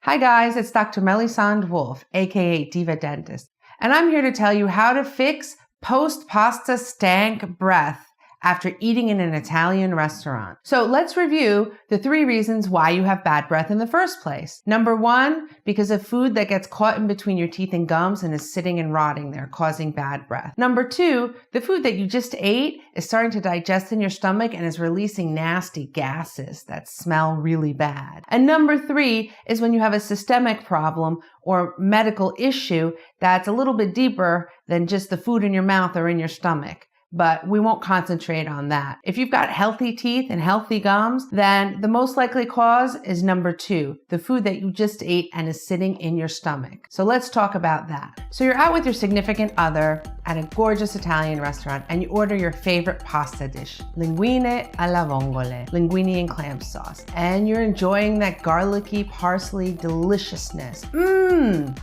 Hi guys, it's Dr. Meli Wolf, aka Diva Dentist, and I'm here to tell you how to fix post-pasta stank breath after eating in an Italian restaurant. So let's review the 3 reasons why you have bad breath in the first place. Number 1, because of food that gets caught in between your teeth and gums and is sitting and rotting there, causing bad breath. Number 2, the food that you just ate is starting to digest in your stomach and is releasing nasty gases that smell really bad. And number 3 is when you have a systemic problem or medical issue that's a little bit deeper than just the food in your mouth or in your stomach. But we won't concentrate on that. If you've got healthy teeth and healthy gums, then the most likely cause is number 2, the food that you just ate and is sitting in your stomach. So let's talk about that. So you're out with your significant other at a gorgeous Italian restaurant and you order your favorite pasta dish, linguine alla vongole, linguine and clam sauce. And you're enjoying that garlicky parsley deliciousness.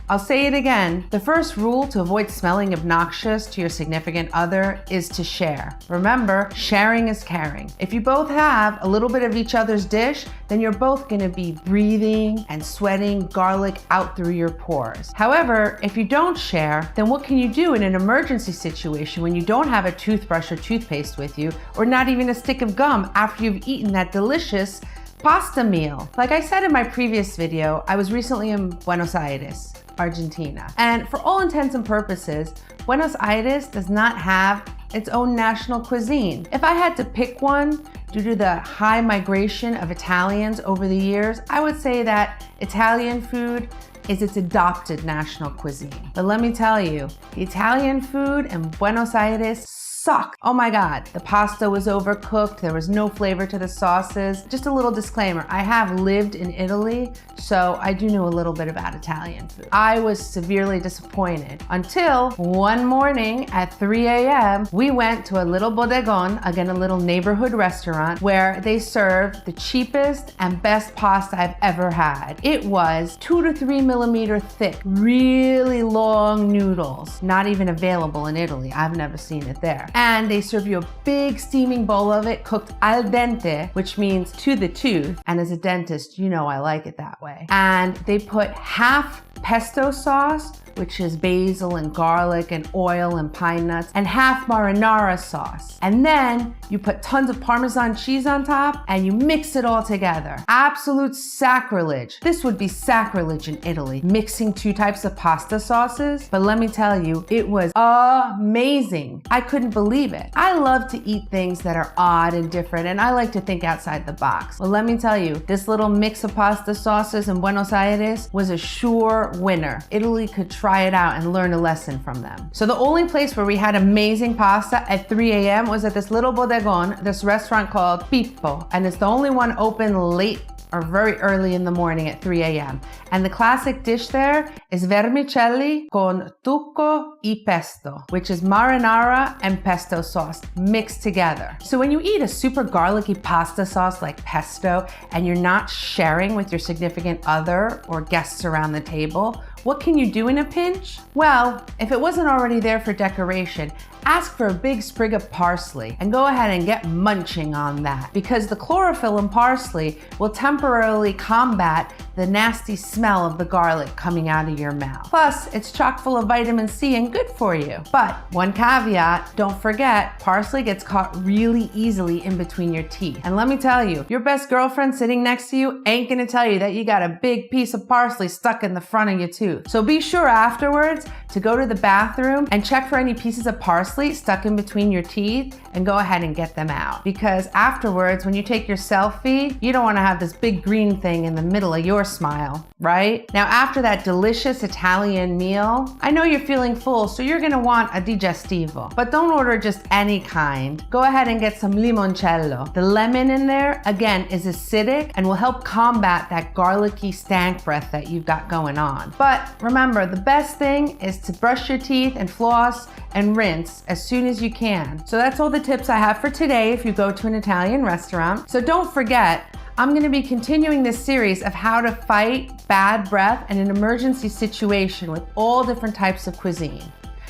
I'll say it again. The first rule to avoid smelling obnoxious to your significant other is to share. Remember, sharing is caring. If you both have a little bit of each other's dish, then you're both gonna be breathing and sweating garlic out through your pores. However, if you don't share, then what can you do in an emergency situation when you don't have a toothbrush or toothpaste with you, or not even a stick of gum after you've eaten that delicious pasta meal? Like I said in my previous video, I was recently in Buenos Aires, Argentina. And for all intents and purposes, Buenos Aires does not have its own national cuisine. If I had to pick one, due to the high migration of Italians over the years, I would say that Italian food is its adopted national cuisine. But let me tell you, the Italian food in Buenos Aires sucked. Oh my God, the pasta was overcooked. There was no flavor to the sauces. Just a little disclaimer, I have lived in Italy, so I do know a little bit about Italian food. I was severely disappointed until one morning at 3 a.m., we went to a little bodegon, again, a little neighborhood restaurant where they served the cheapest and best pasta I've ever had. It was 2 to 3 millimeter thick, really long noodles, not even available in Italy. I've never seen it there. And they serve you a big steaming bowl of it cooked al dente, which means to the tooth. And as a dentist, you know I like it that way. And they put half pesto sauce, which is basil and garlic and oil and pine nuts, and half marinara sauce. And then you put tons of Parmesan cheese on top and you mix it all together. Absolute sacrilege. This would be sacrilege in Italy, mixing 2 types of pasta sauces. But let me tell you, it was amazing. I couldn't believe it. I love to eat things that are odd and different, and I like to think outside the box. Well, let me tell you, this little mix of pasta sauces in Buenos Aires was a sure winner. Italy could try it out and learn a lesson from them. So the only place where we had amazing pasta at 3 a.m. was at this little bodegon, this restaurant called Pippo, and it's the only one open late or very early in the morning at 3 a.m. And the classic dish there is vermicelli con tuco y pesto, which is marinara and pesto sauce mixed together. So when you eat a super garlicky pasta sauce like pesto and you're not sharing with your significant other or guests around the table, what can you do in a pinch? Well, if it wasn't already there for decoration, ask for a big sprig of parsley and go ahead and get munching on that, because the chlorophyll in parsley will temporarily combat the nasty smell of the garlic coming out of your mouth. Plus, it's chock full of vitamin C and good for you. But one caveat, don't forget, parsley gets caught really easily in between your teeth. And let me tell you, your best girlfriend sitting next to you ain't gonna tell you that you got a big piece of parsley stuck in the front of your tooth. So be sure afterwards to go to the bathroom and check for any pieces of parsley stuck in between your teeth and go ahead and get them out. Because afterwards, when you take your selfie, you don't wanna have this big green thing in the middle of your smile, right? Now, after that delicious Italian meal, I know you're feeling full, so you're gonna want a digestivo, but don't order just any kind. Go ahead and get some limoncello. The lemon in there, again, is acidic and will help combat that garlicky stank breath that you've got going on. But remember, the best thing is to brush your teeth and floss and rinse as soon as you can. So that's all the tips I have for today if you go to an Italian restaurant. So don't forget, I'm going to be continuing this series of how to fight bad breath in an emergency situation with all different types of cuisine.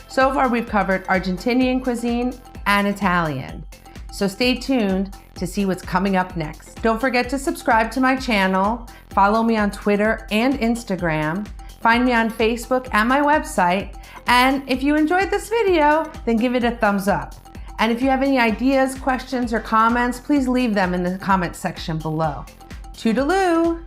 So far we've covered Argentinian cuisine and Italian. So stay tuned to see what's coming up next. Don't forget to subscribe to my channel Follow me on Twitter and Instagram. Find me on Facebook and my website. And if you enjoyed this video, then give it a thumbs up. And if you have any ideas, questions, or comments, please leave them in the comments section below. Toot-a-loo!